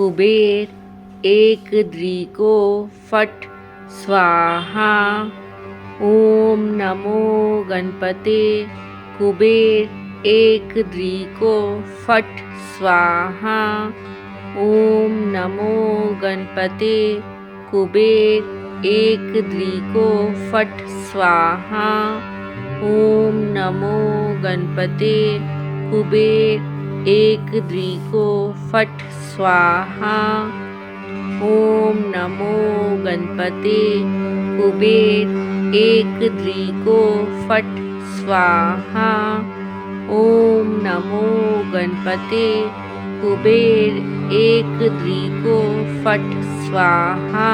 कुबेर एक द्रि को फट स्वाहा। ओम नमो गणपते कुबेर एक द्रि को फट स्वाहा। ओम नमो गणपते कुबेर एक द्रि को फट स्वाहा। ओम नमो गणपते कुबेर एक द्रि को फट स्वाहा। ओम नमो गणपते कुबेर एक द्रि को फट स्वाहा। ओम नमो गणपते कुबेर एक द्रि को फट स्वाहा।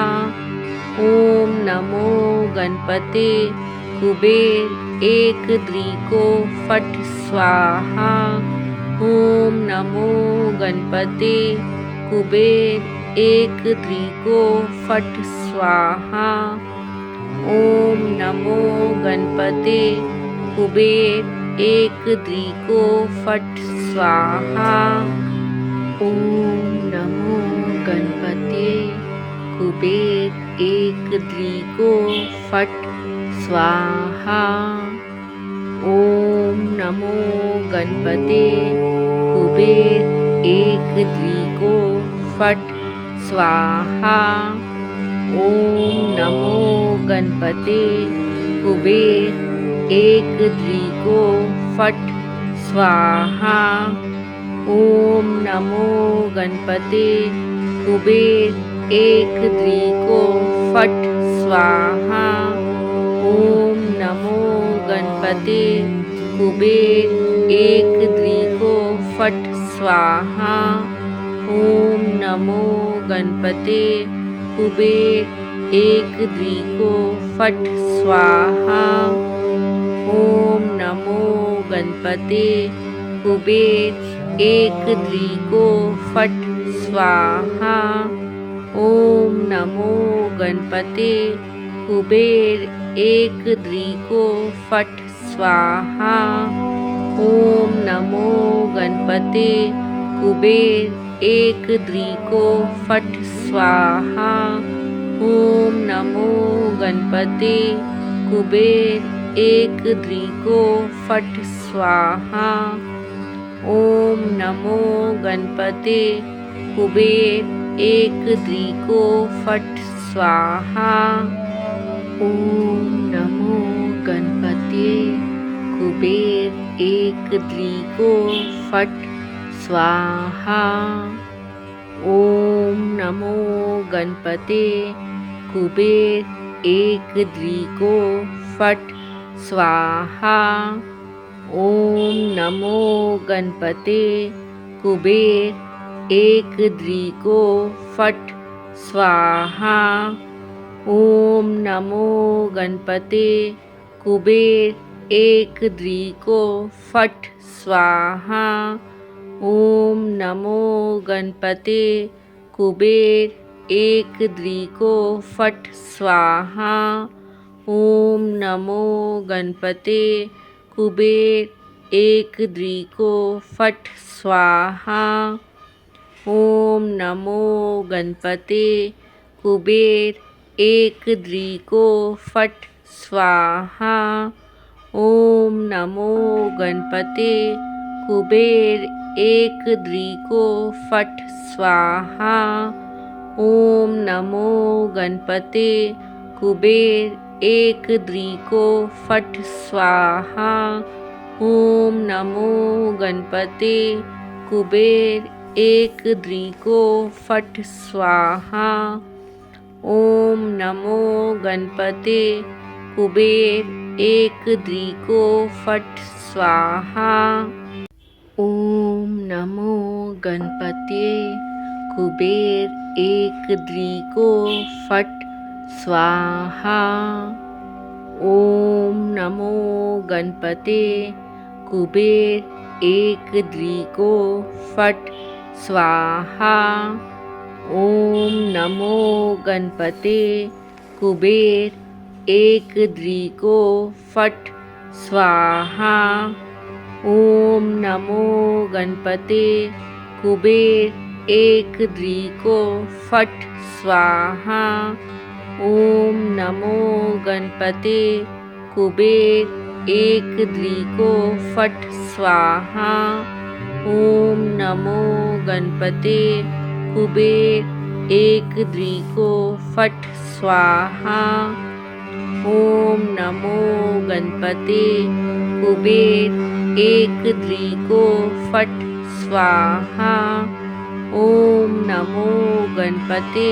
ओम नमो गणपते कुबेर एक द्रि को फट स्वाहा। ओम नमो गणपते कुबेर एक द्रि को फट स्वाहा। ओम नमो गणपते कुबेर एक द्रि को फट स्वाहा। ओम नमो गणपते कुबेर एक द्रि को फट स्वाहा। ओम नमो गणपते कुबेर एक द्रि को फट स्वाहा। ओम नमो गणपते कुबेर एक द्रि को फट स्वाहा। ओम नमो गणपते कुबेर एक द्रि को फट स्वाहा। ओम नमो गणपते कुबेर एक द्रि को फट स्वाहा। ओम नमो गणपते कुबेर एक द्रि को फट स्वाहा। ओम नमो गणपते कुबेर एक द्रि को फट स्वाहा। ओम नमो गणपते कुबेर एक द्रि को फट स्वाहा। ओम नमो गणपते कुबेर एक द्रि को फट स्वाहा। ओम नमो गणपते कुबेर एक द्रि को फट स्वाहा। ओम नमो गणपते कुबेर एक द्रि को फट स्वाहा। ओम नमो गणपते कुबेर एक द्रि को फट स्वाहा। ओम नमो गणपते कुबेर एक द्रि को फट स्वाहा। ओम नमो गणपते कुबेर एक द्रि को फट स्वाहा। ओम नमो गणपते कुबेर एक द्रि को फट स्वाहा। ओम नमो गणपते कुबेर एक द्रि को फट स्वाहा। ओम नमो गणपते कुबेर एक द्रि को फट स्वाहा। ओम नमो गणपते कुबेर एक द्रि को फट स्वाहा। ओम नमो गणपते कुबेर एक द्रि को फट स्वाहा। ओम नमो गणपते कुबेर एक द्रि को फट स्वाहा। ओम नमो गणपते कुबेर एक द्रि को फट स्वाहा। ओम नमो गणपते कुबेर एक द्रि को फट स्वाहा। ओम नमो गणपते कुबेर एक द्रि को फट स्वाहा। ओम नमो गणपते कुबेर एक द्रि को फट स्वाहा। ओम नमो गणपते कुबेर एक द्रि को फट स्वाहा। ओम नमो गणपते कुबेर एक द्री को फट स्वाहा। ओम नमो गणपते कुबेर एक द्री को फट स्वाहा। ओम नमो गणपते कुबेर एक द्री को फट स्वाहा। ओम नमो गणपते कुबेर एक द्री को फट स्वाहा। ओम नमो गणपते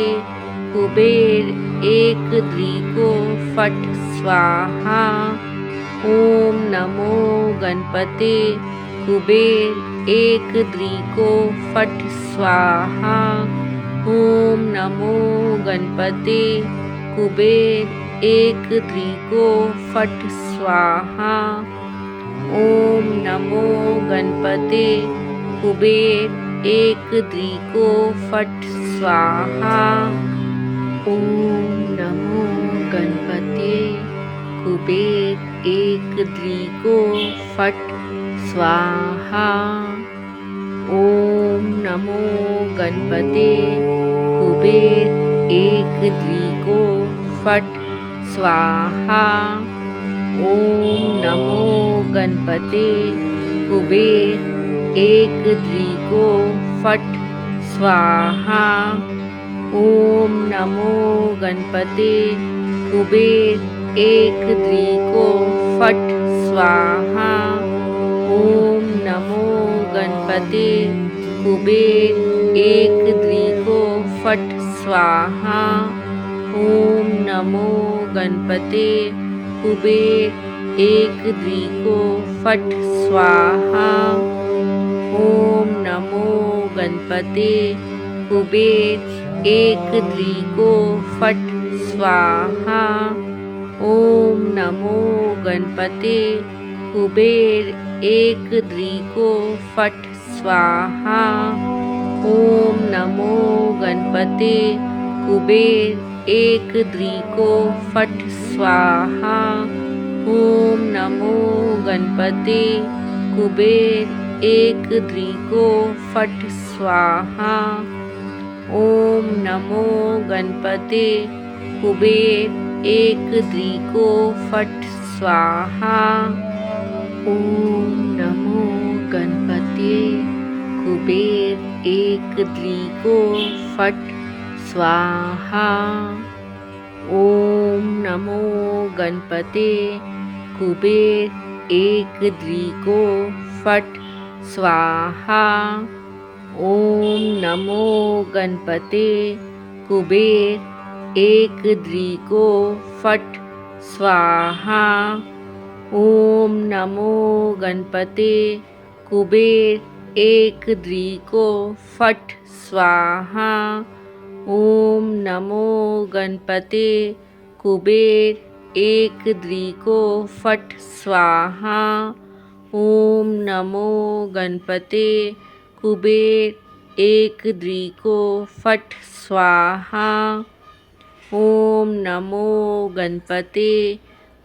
कुबेर एक द्री को फट स्वाहा। ओम नमो गणपते कुबेर एक द्री को फट स्वाहा। ओम नमो गणपते कुबेर एक द्री को फट स्वाहा। ओम नमो गणपते कुबेर एक द्री को फट स्वाहा। ओम नमो गणपते कुबेर एक द्री को फट स्वाहा। ओम नमो गणपते कुबेर एक द्री को फट स्वाहा। ओम नमो गणपते कुबेर एक द्री को फट स्वाहा। ओम नमो गणपते कुबेर एक द्री को फट स्वाहा। ओम नमो गणपते कुबेर एक द्री को फट स्वाहा। ओम नमो गणपते कुबेर एक द्री को फट स्वाहा। ओम नमो गणपते कुबेर एक द्री को फट स्वाहा। ओम नमो गणपते कुबेर एक द्री को फट स्वाहा। ओम नमो गणपते कुबेर एक द्री को फट स्वाहा। ओम नमो गणपते कुबेर एक द्री को फट स्वाहा। ओम नमो गणपते कुबेर एक द्री को फट स्वाहा। ओम नमो गणपते कुबेर एक द्री को फट स्वाहा। ओम नमो गणपते कुबेर एक द्री को फट स्वाहा। ओम नमो गणपते कुबेर एक द्री को फट स्वाहा। ओम नमो गणपते कुबेर एक द्री को फट स्वाहा। ओम नमो गणपते कुबेर एक द्री को फट स्वाहा। ओम नमो गणपते कुबेर एक द्री को फट स्वाहा। ओम नमो गणपते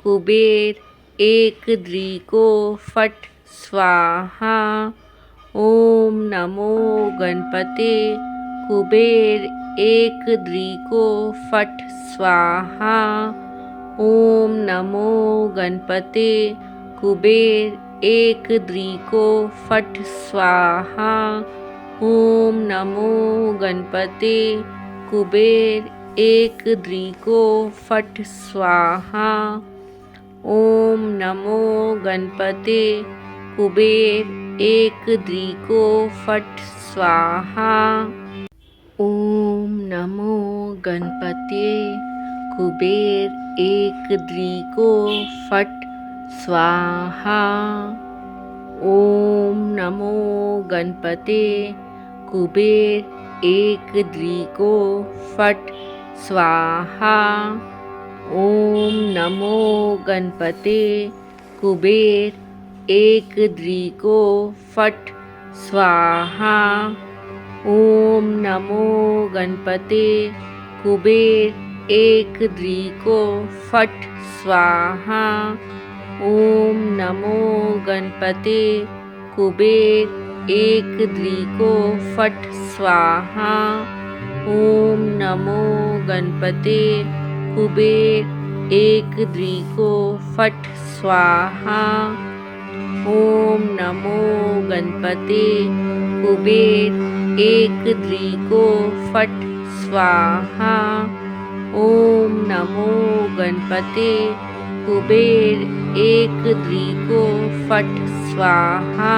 कुबेर एक द्री को फट स्वाहा। ओम नमो गणपते कुबेर एक द्री को फट स्वाहा। ओम नमो गणपते कुबेर एक द्री को फट स्वाहा। ओम नमो गणपते कुबेर एक द्री को फट स्वाहा। ओम नमो गणपते कुबेर एक द्री को फट स्वाहा। ओम नमो गणपते कुबेर एक द्री को फट स्वाहा। ओम नमो गणपते कुबेर एक द्री को फट स्वाहा। ओम नमो गणपते कुबेर एक द्री को फट स्वाहा। ओम नमो गणपते कुबेर एक द्री को फट स्वाहा। ओम नमो गणपते कुबेर एक द्रि को फट स्वाहा। ओम नमो गणपते कुबेर एक द्रि को फट स्वाहा। ओम नमो गणपते कुबेर एक द्रि को फट स्वाहा। ओम नमो गणपते कुबेर एक द्रि को फट स्वाहा।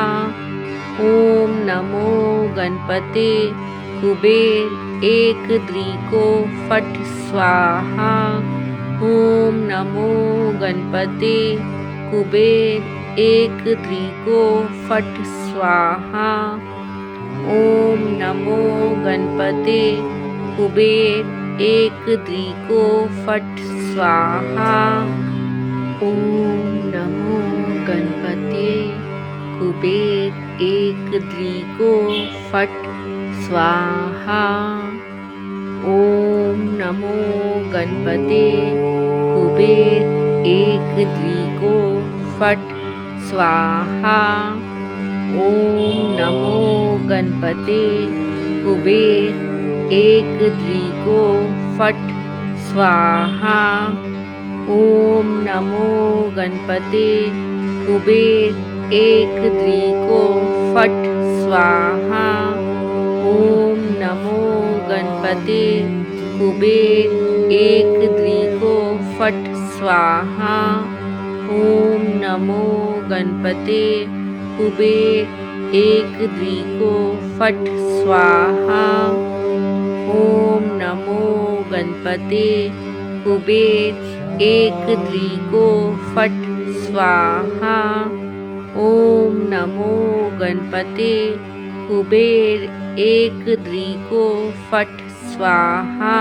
ओम नमो गणपते कुबेर एक द्रि को फट स्वाहा। ओम नमो गणपते कुबेर एक द्रि को फट स्वाहा। ओम नमो गणपते कुबेर एक द्रि को फट स्वाहा। ओम नमो गणपते कुबेर एक द्रि को फट स्वाहा। ओम नमो गणपते कुबेर एक द्रि को फट स्वाहा। ओम नमो गणपते कुबेर एक द्रि को फट स्वाहा। ओम नमो गणपते कुबेर एक द्रि को फट स्वाहा। ओम नमो गणपते कुबेर एक द्रि को फट स्वाहा। ओम नमो गणपते कुबेर एक द्रि को फट स्वाहा। ओम नमो गणपते कुबेर एक द्रि को फट स्वाहा। ओम नमो गणपते कुबेर एक द्रि को फट स्वाहा।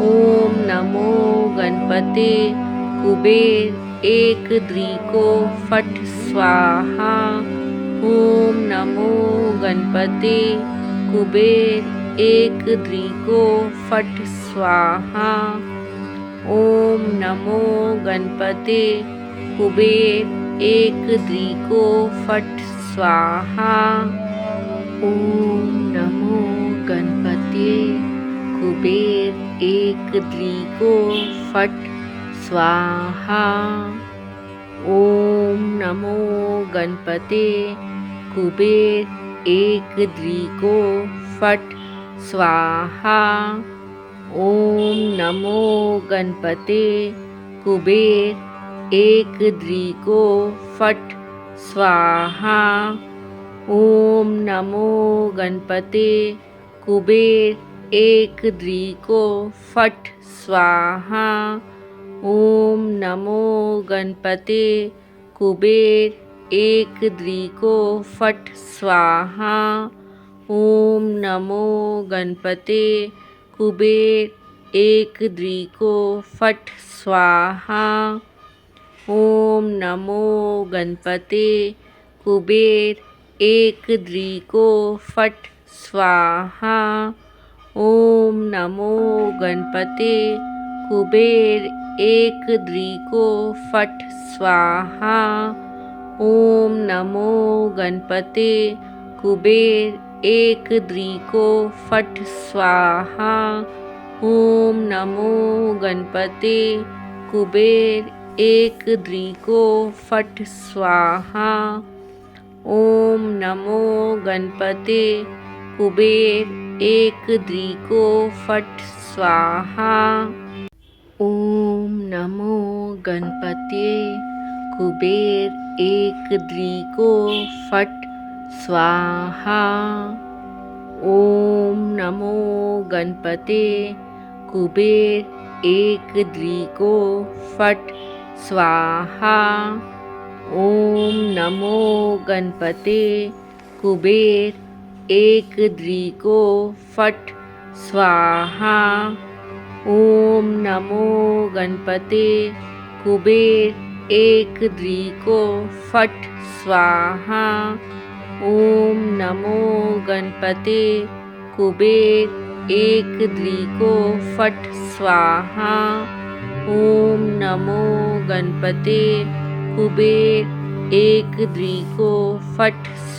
ओम नमो गणपते कुबेर एक द्रि को फट स्वाहा। ओम नमो गणपते कुबेर एक द्रि को फट स्वाहा। ओम नमो गणपते कुबेर एक द्रि को फट स्वाहा। ओम नमो गणपते कुबेर एक द्रि को फट स्वाहा। ओम नमो गणपते कुबेर एक द्रि को फट स्वाहा। ओम नमो गणपते कुबेर एक द्रि को फट स्वाहा। ओम नमो गणपते कुबेर एक द्रि को फट स्वाहा। ओम नमो गणपते कुबेर एक द्रि को फट स्वाहा। ओम नमो गणपते कुबेर एक द्रि को फट स्वाहा। ओम नमो गणपते कुबेर एक द्रि को फट स्वाहा। ओम नमो गणपते कुबेर एक द्रि को फट स्वाहा। ओम नमो गणपते कुबेर एक द्रि को फट स्वाहा। ओम नमो गणपते कुबेर एक द्रि को फट स्वाहा। ओम नमो गणपते कुबेर एक द्रि को फट स्वाहा। ओम नमो गणपते कुबेर एक द्रि को फट स्वाहा। ओम नमो गणपते कुबेर एक द्रि को फट स्वाहा। ओम नमो गणपते कुबेर एक द्रि को फट स्वाहा। ओम नमो गणपते कुबेर एक द्रि को फट स्वाहा। ओम नमो गणपते कुबेर एक द्रि को फट स्वाहा। ओम नमो गणपते कुबेर एक द्रि को फट